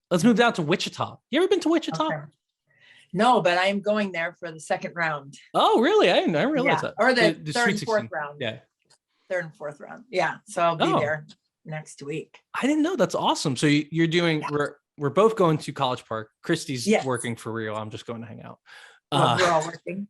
let's move down to Wichita. You ever been to Wichita? Okay. No, but I am going there for the second round. Oh, really? I didn't realize that. Or the third and fourth 16. round. Yeah. Third and fourth round. Yeah. So I'll be there next week. I didn't know. That's awesome. So you're doing, we're both going to College Park. Christy's working for real. I'm just going to hang out. Well, we're all working.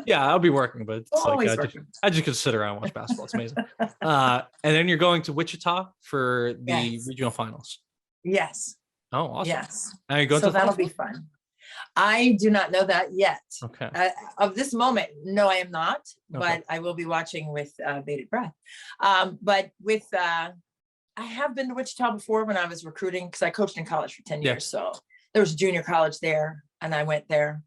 Yeah, I'll be working, but it's Always like I just could sit around and watch basketball. It's amazing. And then you're going to Wichita for the regional finals. Yes. Oh, awesome. Yes. Are you going so to that'll be fun. I do not know that yet. Okay. Of this moment, no, I am not, but I will be watching with bated breath. But with, I have been to Wichita before when I was recruiting, because I coached in college for 10 years. So there was a junior college there, and I went there.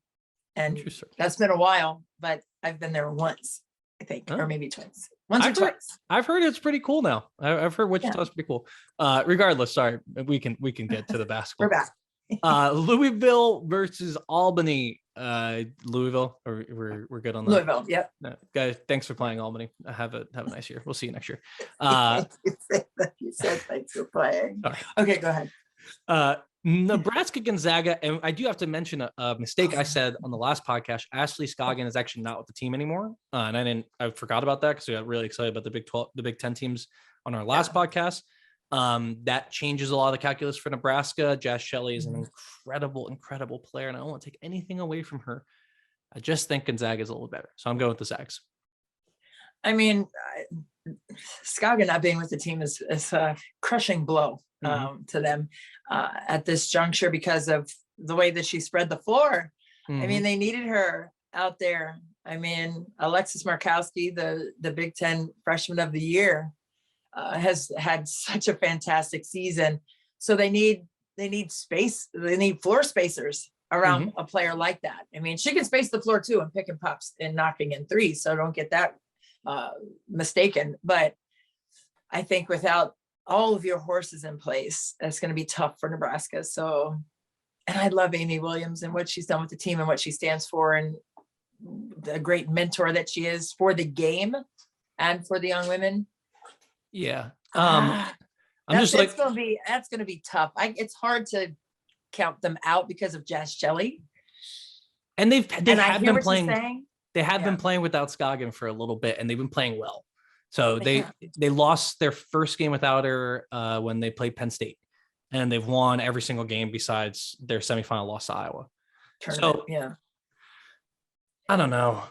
And that's been a while, but I've been there once, I think, or maybe twice. Twice. I've heard it's pretty cool now. I've heard Wichita's pretty cool. Regardless, sorry, we can get to the basketball. We're back. Louisville versus Albany. Louisville, or we're good on that. Louisville, yep. No, guys, thanks for playing Albany. Have a nice year. We'll see you next year. You said thanks for playing. Sorry. Okay, go ahead. Nebraska Gonzaga, and I do have to mention a mistake I said on the last podcast. Ashley Scoggin is actually not with the team anymore, and I forgot about that because we got really excited about the Big 10 teams on our last podcast. That changes a lot of the calculus for Nebraska. Jazz Shelley is an incredible player, and I don't want to take anything away from her. I just think Gonzaga is a little better, so I'm going with the Zags. I mean, Scoggin not being with the team is a crushing blow to them at this juncture because of the way that she spread the floor. I mean, they needed her out there. I mean, Alexis Markowski, the Big Ten Freshman of the Year, has had such a fantastic season. So they need space. They need floor spacers around a player like that. I mean, she can space the floor too and picking pops and knocking in threes. So don't get that mistaken. But I think without all of your horses in place, that's going to be tough for Nebraska. So, and I love Amy Williams and what she's done with the team and what she stands for, and the great mentor that she is for the game and for the young women. Yeah. That's going to be tough. It's hard to count them out because of Jazz Shelley. And they have been playing. They have been playing without Scoggin for a little bit, and they've been playing well. So they lost their first game without her when they played Penn State, and they've won every single game besides their semifinal loss to Iowa. So I don't know.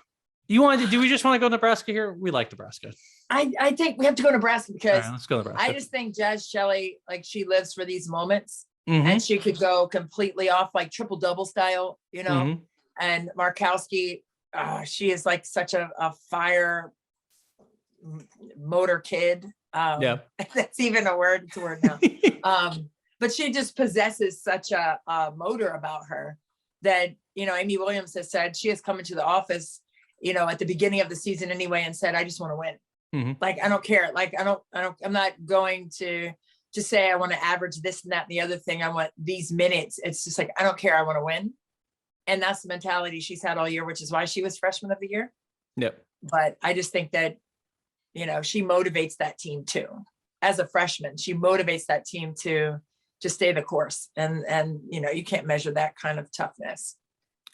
Do we just want to go Nebraska here? We like Nebraska. I think we have to go Nebraska because let's go Nebraska. I just think Jazz Shelley, like, she lives for these moments, and she could go completely off, like triple-double style, and Markowski, she is like such a fire motor kid. That's even a word. It's a word now. But she just possesses such a motor about her that, Amy Williams has said she has come into the office, at the beginning of the season anyway, and said, I just want to win. Like, I don't care. Like, I'm not going to just say I want to average this and that and the other thing. I want these minutes. It's just like, I don't care. I want to win. And that's the mentality she's had all year, which is why she was Freshman of the Year. Yep. But I just think that, she motivates that team too. As a freshman, she motivates that team to stay the course. And you can't measure that kind of toughness.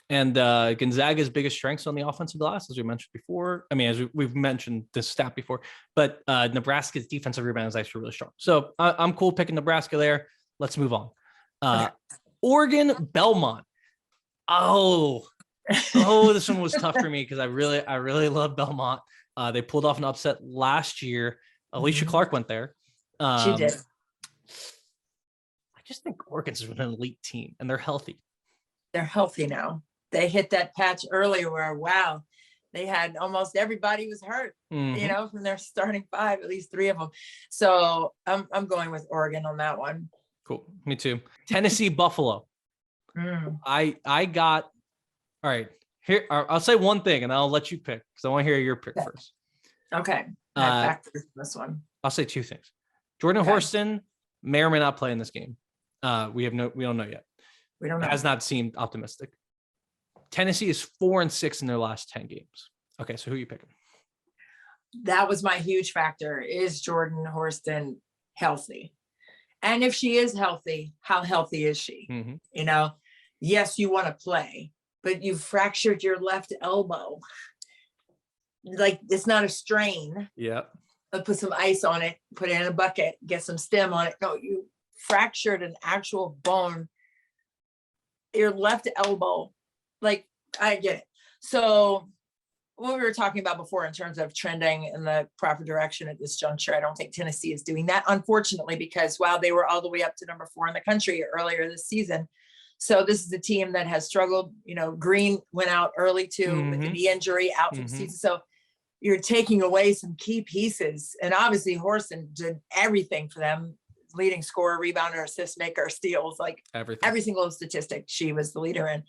And Gonzaga's biggest strengths on the offensive glass, as we mentioned before. I mean, as we've mentioned this stat before, but Nebraska's defensive rebound is actually really strong. So I'm cool picking Nebraska there. Let's move on. Oregon, Belmont. Oh, this one was tough for me because I really love Belmont. They pulled off an upset last year. Alicia Clark went there. She did. I just think Oregon's an elite team, and they're healthy. They're healthy now. They hit that patch earlier where, wow, they had almost everybody was hurt, from their starting five, at least three of them. So I'm going with Oregon on that one. Cool. Me too. Tennessee, Buffalo. I got, all right, here, I'll say one thing and I'll let you pick because I want to hear your pick first. Okay. Back to this one. I'll say two things. Jordan Horston may or may not play in this game. We don't know yet. We don't know. It has not seemed optimistic. Tennessee is 4-6 in their last 10 games. Okay, so who are you picking? That was my huge factor. Is Jordan Horston healthy? And if she is healthy, how healthy is she? Mm-hmm. You know, yes, you want to play, but you fractured your left elbow. Like, it's not a strain. Yeah. Put some ice on it, put it in a bucket, get some stem on it. No, you fractured an actual bone, your left elbow. Like, I get it. So what we were talking about before in terms of trending in the proper direction at this juncture, I don't think Tennessee is doing that, unfortunately, because while they were all the way up to number 4 in the country earlier this season. So this is a team that has struggled. You know, Green went out early too with the knee injury, out for the season. So you're taking away some key pieces. And obviously Horson did everything for them: leading scorer, rebounder, assist maker, steals, like every single statistic she was the leader in.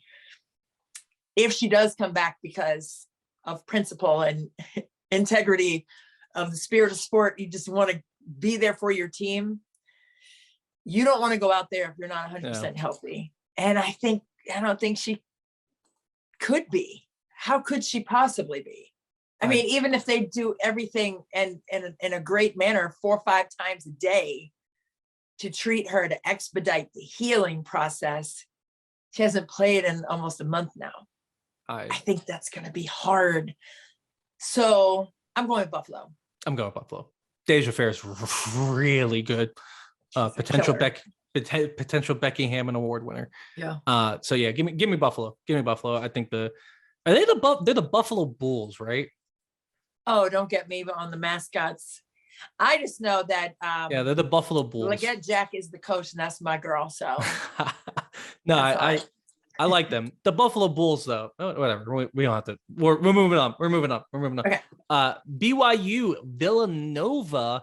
If she does come back because of principle and integrity of the spirit of sport, you just want to be there for your team. You don't want to go out there if you're not 100% healthy. And I don't think she could be. How could she possibly be? I mean, even if they do everything and in a great manner 4 or 5 times a day to treat her, to expedite the healing process, she hasn't played in almost a month now. I think that's going to be hard. So I'm going with Buffalo. I'm going with Buffalo. Deja Fair is really good. Potential Becky Hammond Award winner. Yeah. So yeah, give me Buffalo. Give me Buffalo. I think they're the Buffalo Bulls, right? Oh, don't get me on the mascots. I just know that they're the Buffalo Bulls. Leggett Jack is the coach, and that's my girl. So no, I like them. The Buffalo Bulls, though. Whatever. We don't have to. We're moving on. We're moving on. Okay. BYU Villanova.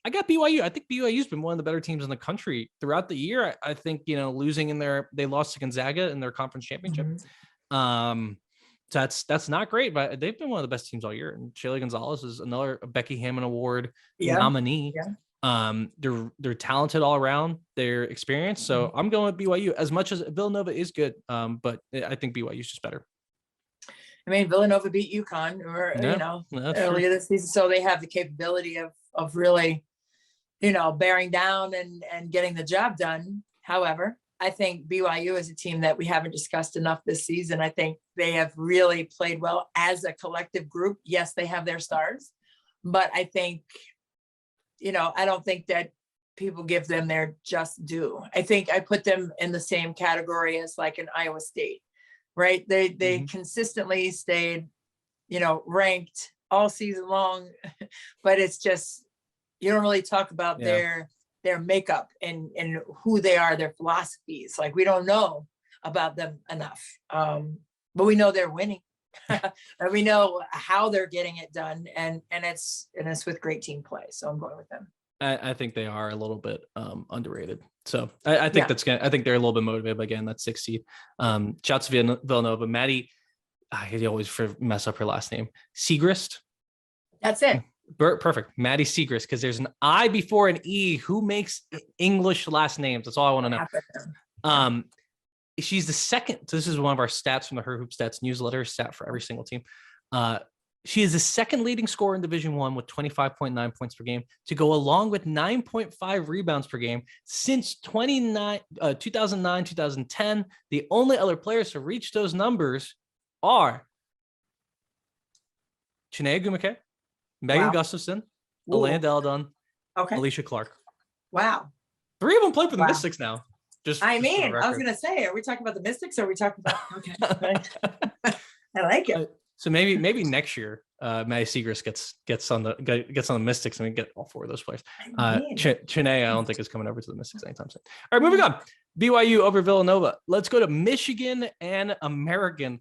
I got BYU. I think BYU's been one of the better teams in the country throughout the year. I think, losing they lost to Gonzaga in their conference championship. So that's not great, but they've been one of the best teams all year. And Shayla Gonzalez is another Becky Hammond Award nominee. Yeah. They're talented all around. They're experienced. So I'm going with BYU as much as Villanova is good. But I think BYU is just better. I mean, Villanova beat UConn earlier this season. So they have the capability of really, bearing down and getting the job done. However, I think BYU is a team that we haven't discussed enough this season. I think they have really played well as a collective group. Yes, they have their stars, but I think, I don't think that people give them their just due. I think I put them in the same category as like an Iowa State, right? They consistently stayed, ranked all season long, but it's just, you don't really talk about their makeup and who they are, their philosophies. Like, we don't know about them enough, but we know they're winning. And we know how they're getting it done, and it's with great team play. So I'm going with them. I think they are a little bit underrated. So I think I think they're a little bit motivated. But again, that's 6 seed. Shouts to Villanova. Maddie, I always mess up her last name. Siegrist. That's it. Perfect. Maddie Siegrist, because there's an I before an E. Who makes English last names? That's all I want to know. She's the second. So this is one of our stats from the Her Hoop Stats newsletter, stat for every single team. She is the second leading scorer in Division I with 25.9 points per game, to go along with 9.5 rebounds per game since 2009, 2010. The only other players to reach those numbers are Chinea Gumake, Megan Gustafson, Alana Deladon, Alicia Clark. Wow. 3 of them play for the Mystics now. I was going to say, are we talking about the Mystics or are we talking about, okay. I like it. So maybe next year, Maddie Siegrist gets on the Mystics, and we get all 4 of those players. Chinea, I don't think is coming over to the Mystics anytime soon. All right, moving on. BYU over Villanova. Let's go to Michigan and American.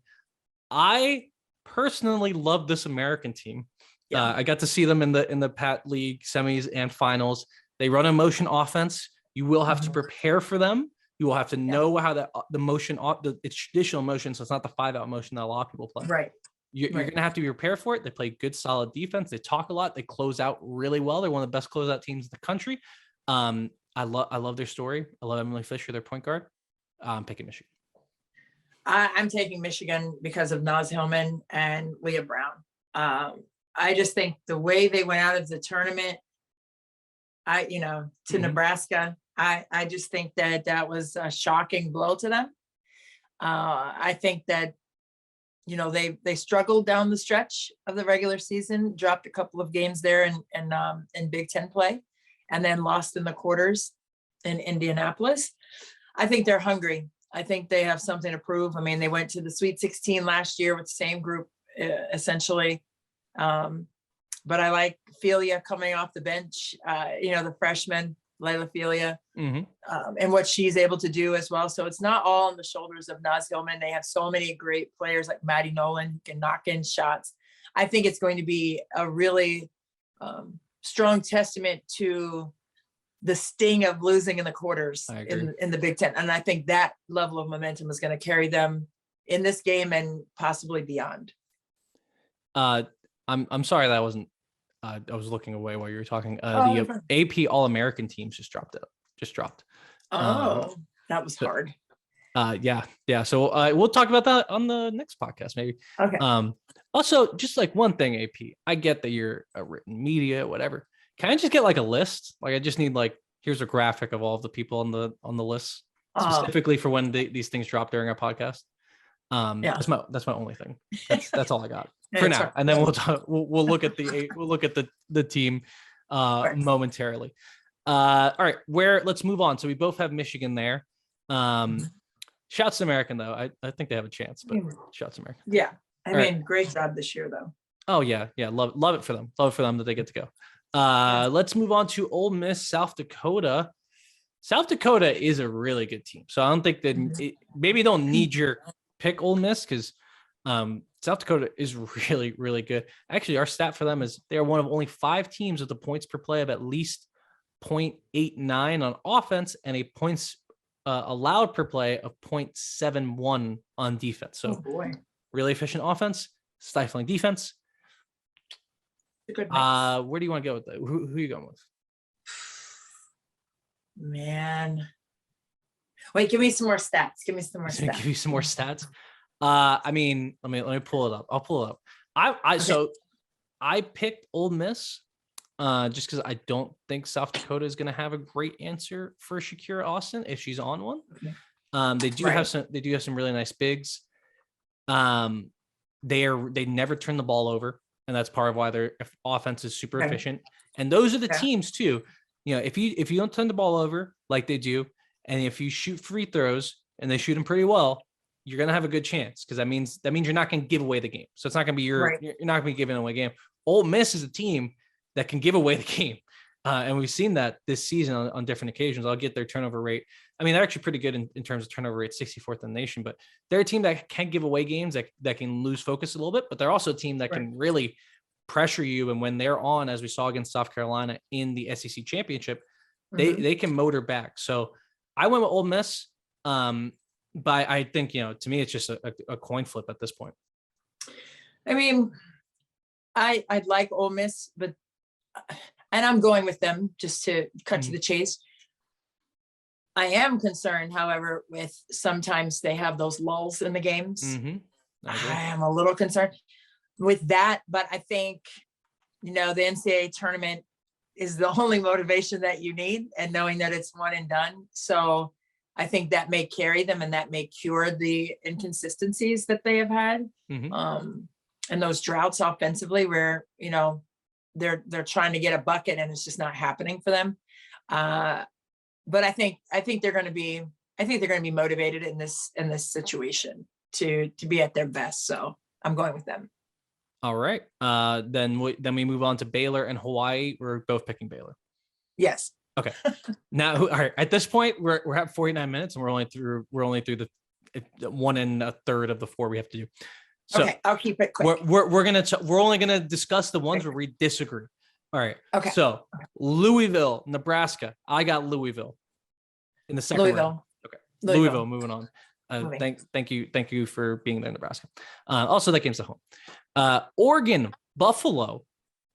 I personally love this American team. Yeah. I got to see them in the Pat League semis and finals. They run a motion offense. You will have to prepare for them. You will have to know how the motion, it's traditional motion, so it's not the 5-out motion that a lot of people play. Right. You're going to have to be prepared for it. They play good, solid defense. They talk a lot. They close out really well. They're one of the best closeout teams in the country. I love their story. I love Emily Fisher, their point guard. I'm picking Michigan. I'm taking Michigan because of Naz Hillman and Leah Brown. I just think the way they went out of the tournament, to Nebraska, I just think that that was a shocking blow to them. I think that, you know, they struggled down the stretch of the regular season, dropped a couple of games there in Big Ten play, and then lost in the quarters in Indianapolis. I think they're hungry. I think they have something to prove. I mean, they went to the Sweet 16 last year with the same group, essentially. But I like Felia coming off the bench, you know, the freshman, Layla Felia, and what she's able to do as well. So it's not all on the shoulders of Naz Hillman. They have so many great players like Maddie Nolan who can knock in shots. I think it's going to be a really strong testament to the sting of losing in the quarters in the Big Ten. And I think that level of momentum is going to carry them in this game and possibly beyond. I'm sorry that I wasn't. I was looking away while you were talking. The AP All-American teams just dropped. That was hard. Yeah. So we'll talk about that on the next podcast, maybe. Okay. Also, just like one thing, AP, I get that you're a written media, whatever. Can I just get like a list? Like, I just need like, here's a graphic of all of the people on the list specifically for when these things drop during our podcast. That's my only thing. That's all I got for now. And then we'll look at the team momentarily. All right, let's move on. So we both have Michigan there. Shouts to American though. I think they have a chance, but shouts to American. Yeah. I mean, great job this year though. Oh yeah. Love it for them. Love it for them that they get to go. Let's move on to Ole Miss, South Dakota. South Dakota is a really good team. So I don't think that maybe they'll need your pick Ole Miss because South Dakota is really, really good. Actually, our stat for them is they're one of only 5 teams with the points per play of at least 0.89 on offense and a points allowed per play of 0.71 on defense. So really efficient offense, stifling defense. Good where do you want to go with that? Who are you going with? Man. Wait, give me some more stats. Give you some more stats. I mean, let me pull it up. I'll pull it up. So I picked Ole Miss just because I don't think South Dakota is going to have a great answer for Shakira Austin if she's on one. They do have some really nice bigs. They never turn the ball over, and that's part of why their offense is super efficient. And those are the teams too. You know, if you don't turn the ball over like they do, and if you shoot free throws and they shoot them pretty well, you're gonna have a good chance because that means you're not gonna give away the game. So it's not gonna be you're not gonna be giving away a game. Ole Miss is a team that can give away the game, and we've seen that this season on different occasions. I'll get their turnover rate. I mean, they're actually pretty good in terms of turnover rate, 64th in the nation. But they're a team that can give away games that can lose focus a little bit. But they're also a team that can really pressure you. And when they're on, as we saw against South Carolina in the SEC championship, they can motor back. So I went with Ole Miss. But I think, to me, it's just a coin flip at this point. I mean, I'd like Ole Miss, and I'm going with them just to cut to the chase. I am concerned, however, with sometimes they have those lulls in the games. I am a little concerned with that, but I think, the NCAA tournament is the only motivation that you need, and knowing that it's one and done. So I think that may carry them and that may cure the inconsistencies that they have had. And those droughts offensively where, they're trying to get a bucket and it's just not happening for them. But I think they're going to be motivated in this situation to be at their best. So I'm going with them. All right. Then we move on to Baylor and Hawaii. We're both picking Baylor. Yes. Okay. Now, all right. At this point, we're at 49 minutes, and we're only through the 1 1/3 of the 4 we have to do. So okay, I'll keep it quick. We're only gonna discuss the ones where we disagree. All right. Okay. So Louisville, Nebraska. I got Louisville in the second round. Okay. Louisville. Moving on. Thank you for being there, Nebraska. Also, that game's at home. Oregon, Buffalo.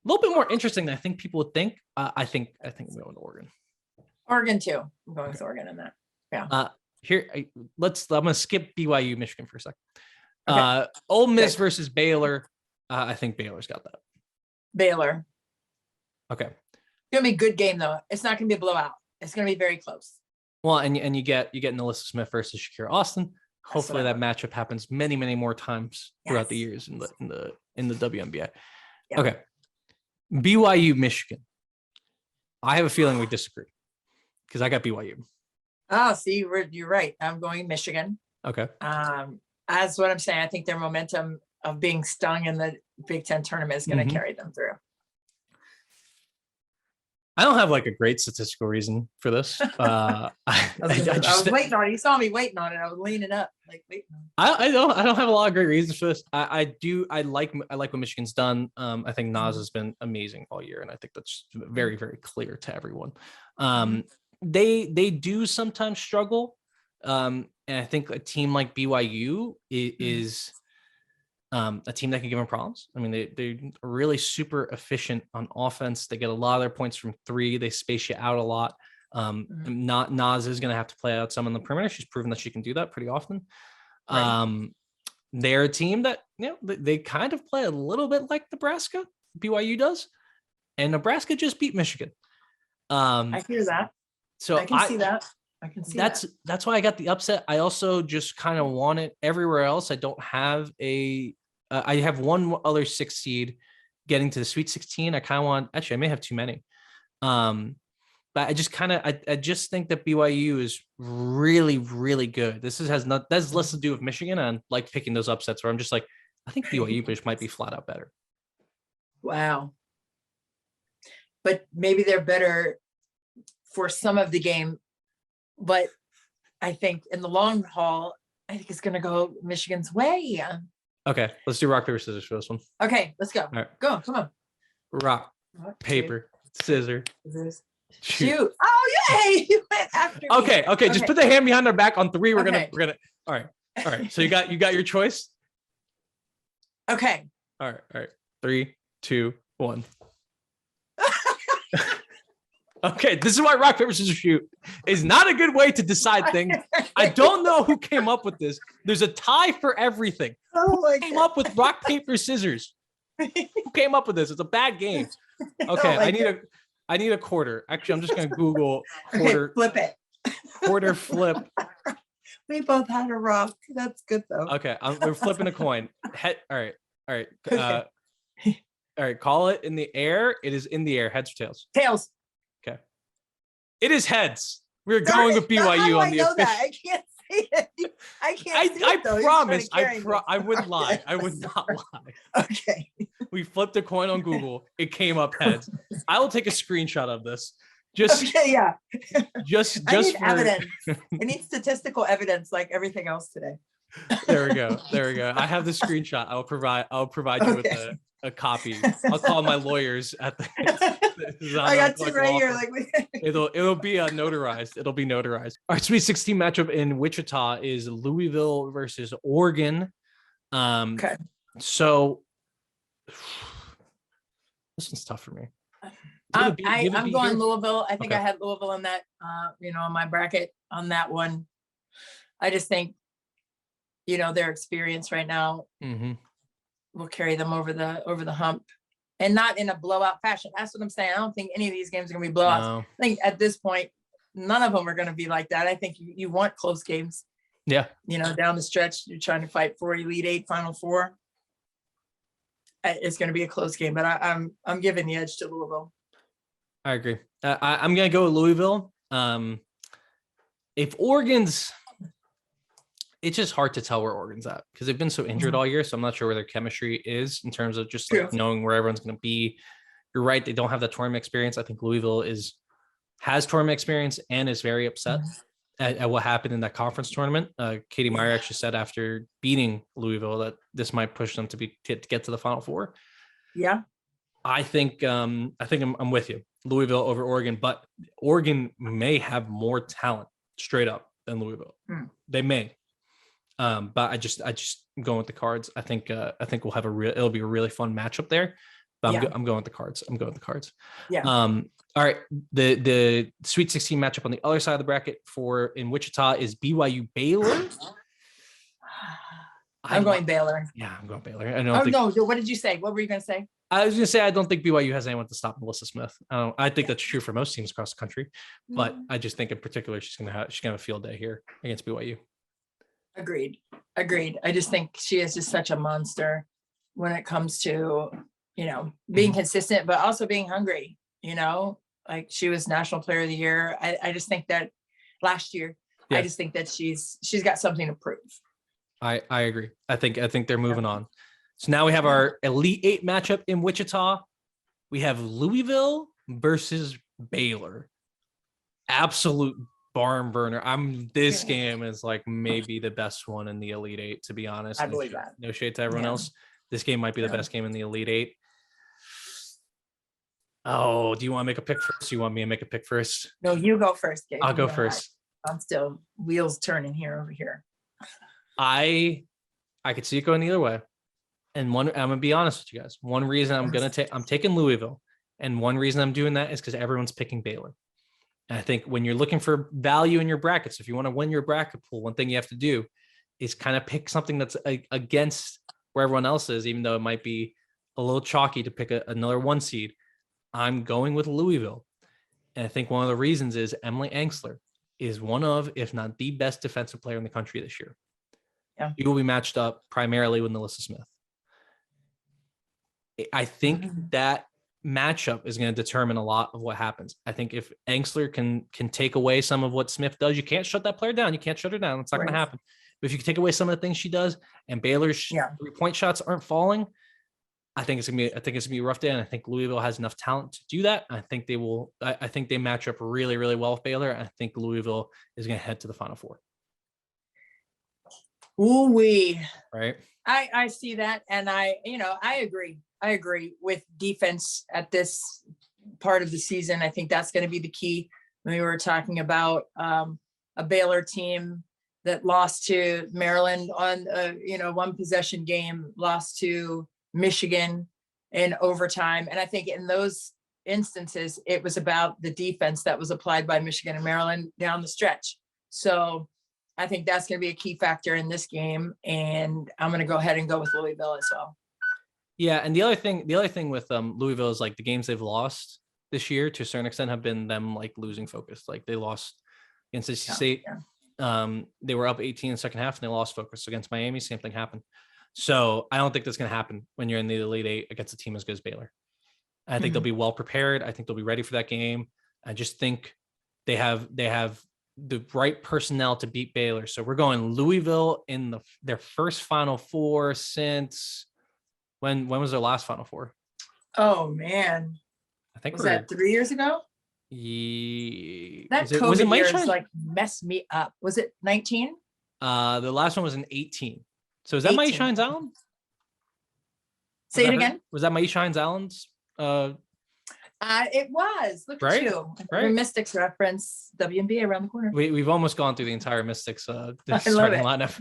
A little bit more interesting than I think people would think. I think I'm going to Oregon. Oregon too. I'm going with Oregon in that. Yeah. I'm going to skip BYU, Michigan for a second. Okay. Ole Miss versus Baylor. I think Baylor's got that. Baylor. Okay. It's going to be a good game though. It's not going to be a blowout. It's going to be very close. Well, and you get Nalissa Smith versus Shakira Austin. Hopefully that matchup happens many, many more times throughout the years in the WNBA. Yeah. Okay. BYU, Michigan. I have a feeling we disagree because I got BYU. Oh, see, you're right. I'm going Michigan. Okay. That's what I'm saying. I think their momentum of being stung in the Big Ten tournament is going to carry them through. I don't have like a great statistical reason for this. I was waiting on it. You saw me waiting on it. I was leaning up, like waiting on it. I don't have a lot of great reasons for this. I like what Michigan's done. I think Naz has been amazing all year, and I think that's very, very clear to everyone. They do sometimes struggle. And I think a team like BYU is a team that can give them problems. I mean, they're really super efficient on offense. They get a lot of their points from three. They space you out a lot. Naz is going to have to play out some on the perimeter. She's proven that she can do that pretty often. Right. They're a team that, they kind of play a little bit like Nebraska, BYU does. And Nebraska just beat Michigan. I hear that. So I can see that. I can see that's why I got the upset. I also just kind of want it everywhere else. I don't have I have one other 6 seed getting to the Sweet 16. I kind of want, actually, I may have too many. But I just I just think that BYU is really, really good. That's less to do with Michigan. And I like picking those upsets where I'm just like, I think BYU just might be flat out better. Wow. But maybe they're better for some of the game. But I think in the long haul, I think it's going to go Michigan's way. Okay, let's do rock, paper, scissors for this one. Okay, let's go. All right. Go, come on. Rock, paper, scissors. Shoot. Oh, yay! You went after me. Okay. Just put the hand behind our back on 3. We're gonna. All right. So you got your choice. Okay. All right. 3, 2, 1. Okay, this is why rock, paper, scissors, shoot is not a good way to decide things. I don't know who came up with this. There's a tie for everything. Who came up with rock, paper, scissors? Who came up with this? It's a bad game. Okay, I need a quarter. Actually, I'm just gonna Google quarter. Flip it. Quarter flip. We both had a rock. That's good though. Okay, we're flipping a coin. All right. All right. Call it in the air. It is in the air. Heads or tails? Tails. Okay. It is heads. We're going with BYU on the official. I can't see it. I can't see it, though. I promise. I wouldn't lie. I would not lie. Okay. We flipped a coin on Google. It came up heads. I will take a screenshot of this. I need for evidence. I need statistical evidence like everything else today. There we go. I have the screenshot. I'll provide you with a copy. I'll call my lawyers at the I got 2 right here. It'll be notarized. It'll be notarized. Our Sweet 16 matchup in Wichita is Louisville versus Oregon. Okay. So this one's tough for me. I'm going Louisville. I think I had Louisville in that, on my bracket on that one. I just think, their experience right now will carry them over the hump, and not in a blowout fashion. That's what I'm saying. I don't think any of these games are going to be blowouts. No. I think at this point, none of them are going to be like that. I think you want close games. Yeah. Down the stretch, you're trying to fight for Elite 8, Final 4. It's going to be a close game, but I'm giving the edge to Louisville. I agree. I'm going to go with Louisville. If Oregon's, it's just hard to tell where Oregon's at because they've been so injured all year. So I'm not sure where their chemistry is in terms of just knowing where everyone's going to be. You're right. They don't have that tournament experience. I think Louisville has tournament experience and is very upset at what happened in that conference tournament. Katie Meyer actually said after beating Louisville that this might push them to get to the Final Four. Yeah. I think I'm with you. Louisville over Oregon, but Oregon may have more talent straight up than Louisville. They may. But I just I'm going with the Cards. I think we'll have it'll be a really fun matchup there. But I'm going with the Cards. Yeah. All right. The Sweet 16 matchup on the other side of the bracket in Wichita is BYU Baylor. I'm going Baylor. Yeah, I'm going Baylor. No. What did you say? What were you going to say? I was gonna say I don't think BYU has anyone to stop Melissa Smith. I think that's true for most teams across the country, but I just think in particular she's gonna have a field day here against BYU. Agreed. I just think she is just such a monster when it comes to, being consistent, but also being hungry, like she was National Player of the Year. I just think that last year, I just think that she's got something to prove. I agree. I think they're moving on. So now we have our Elite Eight matchup in Wichita. We have Louisville versus Baylor. Absolute barn burner. This game is like maybe the best one in the Elite Eight, to be honest. I believe that. No shade to everyone else. This game might be the best game in the Elite Eight. Oh, do you want to make a pick first? You want me to make a pick first? No, you go first, Gabe. I'll go first. I'm still wheels turning over here. I could see it going either way. And I'm gonna be honest with you guys. One reason I'm taking Louisville, and one reason I'm doing that is because everyone's picking Baylor. And I think when you're looking for value in your brackets, if you want to win your bracket pool, one thing you have to do is kind of pick something that's against where everyone else is, even though it might be a little chalky to pick another 1 seed. I'm going with Louisville. And I think one of the reasons is Emily Angsler is one of, if not the best defensive player in the country this year. Yeah. She will be matched up primarily with Melissa Smith. I think that matchup is going to determine a lot of what happens. I think if Angsler can take away some of what Smith does, you can't shut that player down. You can't shut her down. It's not going to happen. But if you can take away some of the things she does and Baylor's 3-point shots aren't falling, I think it's gonna be a rough day. And I think Louisville has enough talent to do that. I think they will. I think they match up really, really well with Baylor. I think Louisville is going to head to the Final Four. Ooh-wee. Right. I see that, and I agree. I agree with defense at this part of the season. I think that's going to be the key. When we were talking about a Baylor team that lost to Maryland on a 1 possession game, lost to Michigan in overtime. And I think in those instances, it was about the defense that was applied by Michigan and Maryland down the stretch. So I think that's going to be a key factor in this game. And I'm going to go ahead and go with Louisville as well. Yeah. And the other thing with Louisville is like the games they've lost this year to a certain extent have been them like losing focus. Like they lost against NC State. They were up 18 in the second half and they lost focus against Miami. Same thing happened. So I don't think that's going to happen when you're in the Elite Eight against a team as good as Baylor. I think they'll be well prepared. I think they'll be ready for that game. I just think they have the right personnel to beat Baylor. So we're going Louisville in their first Final Four since when was their last Final Four? Oh man, I think was that 3 years ago? That COVID year like messed me up. Was it 19? The last one was in 18. So is that Maisha Hines Allen? Say it again. Was that Maisha Hines Allen's? It was. Look at you. Right. Mystics reference. WNBA around the corner. We've almost gone through the entire Mystics starting lineup.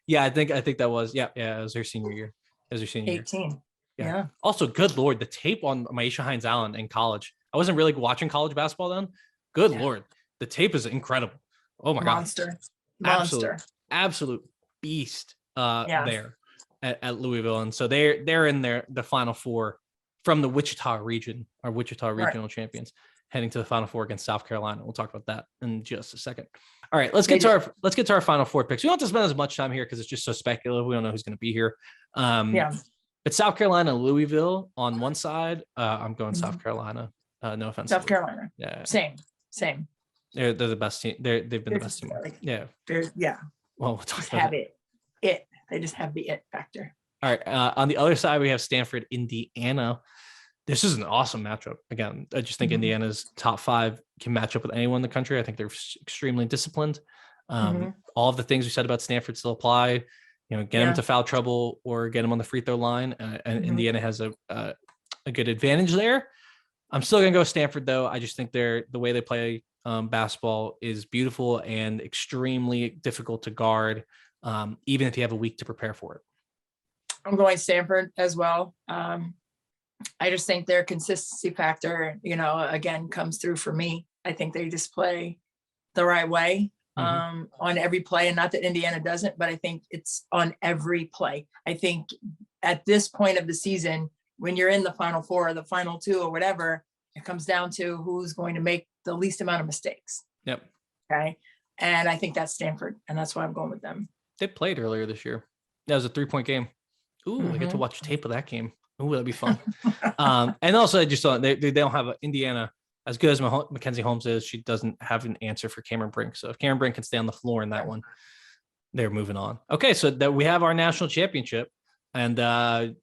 Yeah, I think that was it was her senior year. It was her senior 18. year. Yeah. Also, good Lord, the tape on Maisha Hines Allen in college. I wasn't really watching college basketball then. Good Lord, the tape is incredible. Oh my God. Monster. Absolute beast there at Louisville. And so they're in the Final Four from the Wichita region, our Wichita regional champions, heading to the Final Four against South Carolina. We'll talk about that in just a second. All right, let's get to our Final Four picks. We don't have to spend as much time here because it's just so speculative. We don't know who's going to be here. But South Carolina, Louisville on one side. I'm going South Carolina. No offense. South Carolina. Yeah. Same. They're the best team. They've been the best team. Yeah. Well, we'll talk about it. They just have the it factor. All right. On the other side, we have Stanford, Indiana. This is an awesome matchup. Again, I just think Indiana's top 5 can match up with anyone in the country. I think they're extremely disciplined. All of the things we said about Stanford still apply. Get them to foul trouble or get them on the free throw line. And Indiana has a good advantage there. I'm still going to go Stanford, though. I just think the way they play basketball is beautiful and extremely difficult to guard, even if you have a week to prepare for it. I'm going Stanford as well. I just think their consistency factor, again, comes through for me. I think they just play the right way on every play. And not that Indiana doesn't, but I think it's on every play. I think at this point of the season, when you're in the Final Four or the Final Two or whatever, it comes down to who's going to make the least amount of mistakes. Yep. Okay. And I think that's Stanford, and that's why I'm going with them. They played earlier this year. That was a 3-point game. Ooh, I get to watch tape of that game. Ooh, that'd be fun. And also, I just thought they don't have Indiana as good as Mackenzie Holmes is. She doesn't have an answer for Cameron Brink. So if Cameron Brink can stay on the floor in that one, they're moving on. Okay, so that we have our national championship, and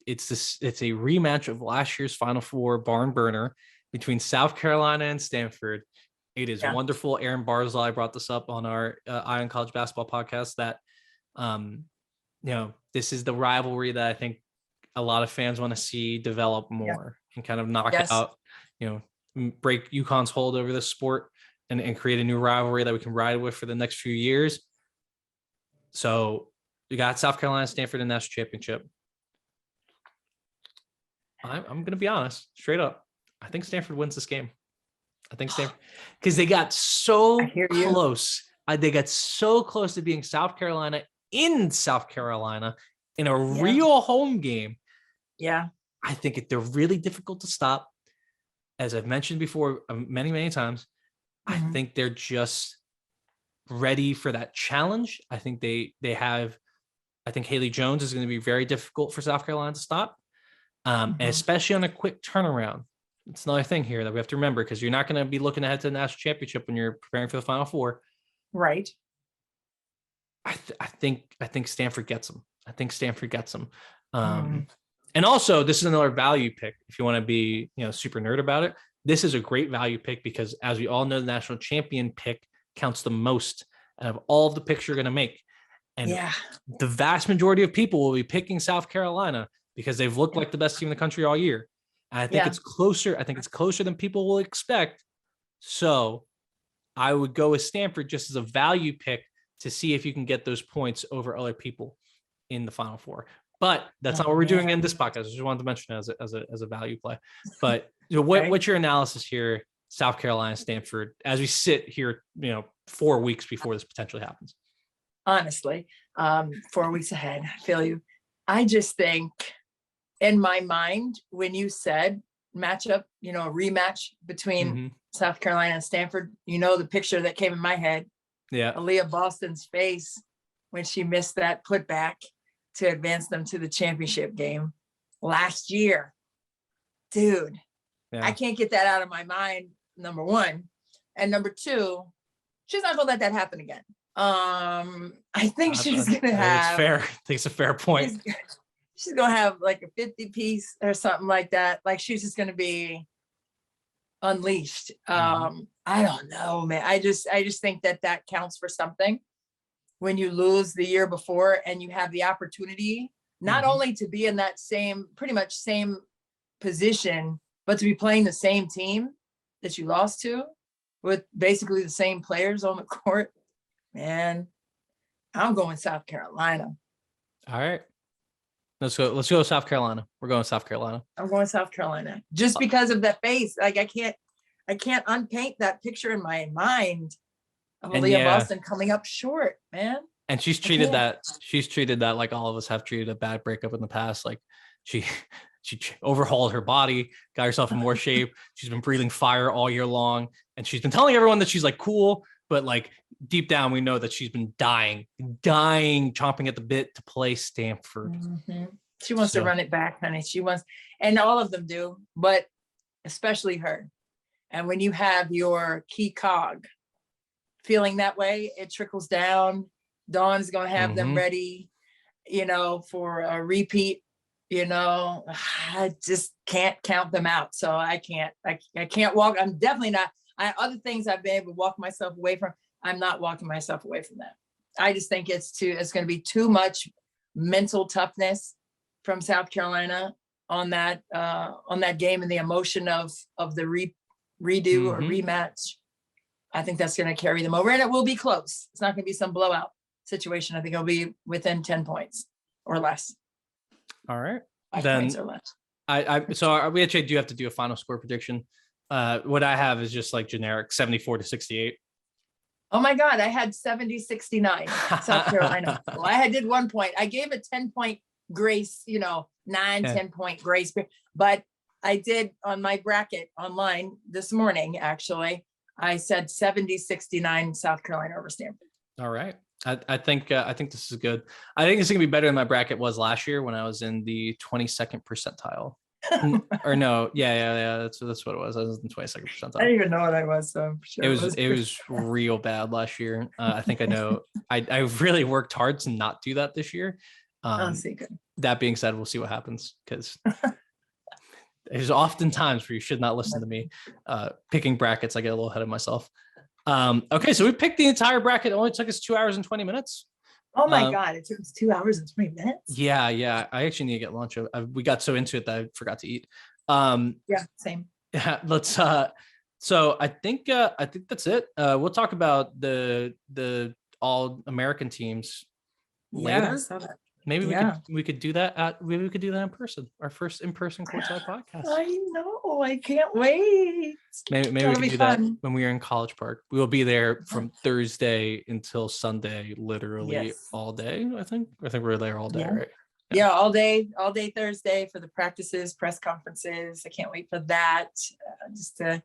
it's a rematch of last year's Final Four barn burner between South Carolina and Stanford. It is wonderful. Aaron Barzilai brought this up on our Eye on College Basketball podcast that, this is the rivalry that I think a lot of fans want to see develop more and kind of knock out, break UConn's hold over this sport and create a new rivalry that we can ride with for the next few years. So you got South Carolina, Stanford in the national championship. I'm going to be honest, straight up. I think Stanford wins this game. I think Stanford, because they got so close. They got so close to being South Carolina in South Carolina in a real home game. Yeah. I think they're really difficult to stop. As I've mentioned before, many, many times, I think they're just ready for that challenge. I think I think Haley Jones is going to be very difficult for South Carolina to stop, and especially on a quick turnaround. It's another thing here that we have to remember, because you're not going to be looking ahead to the national championship when you're preparing for the Final Four. Right. I think Stanford gets them. I think Stanford gets them. And also, this is another value pick. If you want to be, super nerd about it, this is a great value pick because, as we all know, the national champion pick counts the most out of all of the picks you're going to make. And the vast majority of people will be picking South Carolina because they've looked like the best team in the country all year. And I think it's closer. I think it's closer than people will expect. So I would go with Stanford just as a value pick to see if you can get those points over other people in the Final Four. But that's not what we're doing in this podcast. I just wanted to mention it as a value play. But what's your analysis here, South Carolina, Stanford, as we sit here, 4 weeks before this potentially happens? Honestly, 4 weeks ahead. I feel you. I just think, in my mind, when you said matchup, a rematch between South Carolina and Stanford, the picture that came in my head. Yeah. Aaliyah Boston's face when she missed that putback to advance them to the championship game last year. Dude, I can't get that out of my mind, number one. And number two, she's not going to let that happen again. I think she's going to have... It's fair. I think it's a fair point. She's going to have like a 50-piece or something like that. Like, she's just going to be unleashed. I don't know, man. I just think that counts for something when you lose the year before and you have the opportunity not only to be in that pretty much same position, but to be playing the same team that you lost to with basically the same players on the court. Man, I'm going South Carolina. All right. Let's go South Carolina. We're going South Carolina. I'm going South Carolina just because of that face. Like, I can't unpaint that picture in my mind of Aaliyah Boston coming up short, man. And she's treated that like all of us have treated a bad breakup in the past. Like, she overhauled her body, got herself in more shape. She's been breathing fire all year long, and she's been telling everyone that she's like cool, but like deep down we know that she's been dying, chomping at the bit to play Stanford. She wants to run it back, honey. She wants, and all of them do, but especially her. And when you have your key cog feeling that way, it trickles down. Dawn's going to have them ready, for a repeat. I just can't count them out. So I can't walk. I'm definitely not. Other things I've been able to walk myself away from, I'm not walking myself away from that. I just think it's going to be too much mental toughness from South Carolina on that game, and the emotion of the redo or rematch. I think that's going to carry them over, and it will be close. It's not going to be some blowout situation. I think it'll be within 10 points or less. All right. 5 points or less. So we actually do have to do a final score prediction. What I have is just like generic 74-68. Oh my God. I had 70-69 South Carolina. Well, I did 1 point. I gave a 10-point grace, 9, Okay. 10 point grace period. But I did on my bracket online this morning, actually, I said 70-69 South Carolina over Stanford. All right. I think this is good. I think it's gonna be better than my bracket was last year when I was in the 22nd percentile. Or no, yeah. That's what it was. I was in 22nd percentile. I didn't even know what I was, so I'm sure it was real bad last year. I think I know. I really worked hard to not do that this year. good. That being said, we'll see what happens, because there's often times where you should not listen to me. Picking brackets, I get a little ahead of myself. Okay, so we picked the entire bracket. It only took us 2 hours and 20 minutes. Oh my God, it took us 2 hours and 20 minutes. Yeah. I actually need to get lunch. We got so into it that I forgot to eat. Yeah, same. Yeah, let's so I think that's it. We'll talk about the all American teams later. Yeah, I saw that. Maybe we could do that in person. Our first in-person Courtside podcast. I know. I can't wait. Maybe we can do that when we are in College Park. We will be there from Thursday until Sunday, literally all day. I think we're there all day, right? Yeah, all day Thursday for the practices, press conferences. I can't wait for that. Just to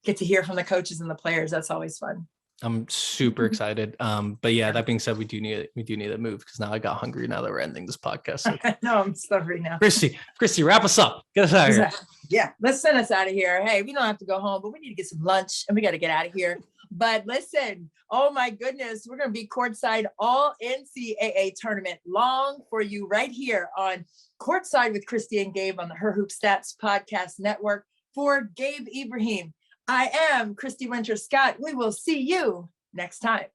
get to hear from the coaches and the players. That's always fun. I'm super excited. But yeah, that being said, we do need to move, because now I got hungry now that we're ending this podcast. So. No, I'm starving now. Christy, wrap us up. Get us out of here. Yeah, let's send us out of here. Hey, we don't have to go home, but we need to get some lunch and we got to get out of here. But listen, oh my goodness, we're going to be courtside all NCAA tournament long for you right here on Courtside with Christy and Gabe on the Her Hoop Stats Podcast Network. For Gabe Ibrahim, I am Christy Winter Scott. We will see you next time.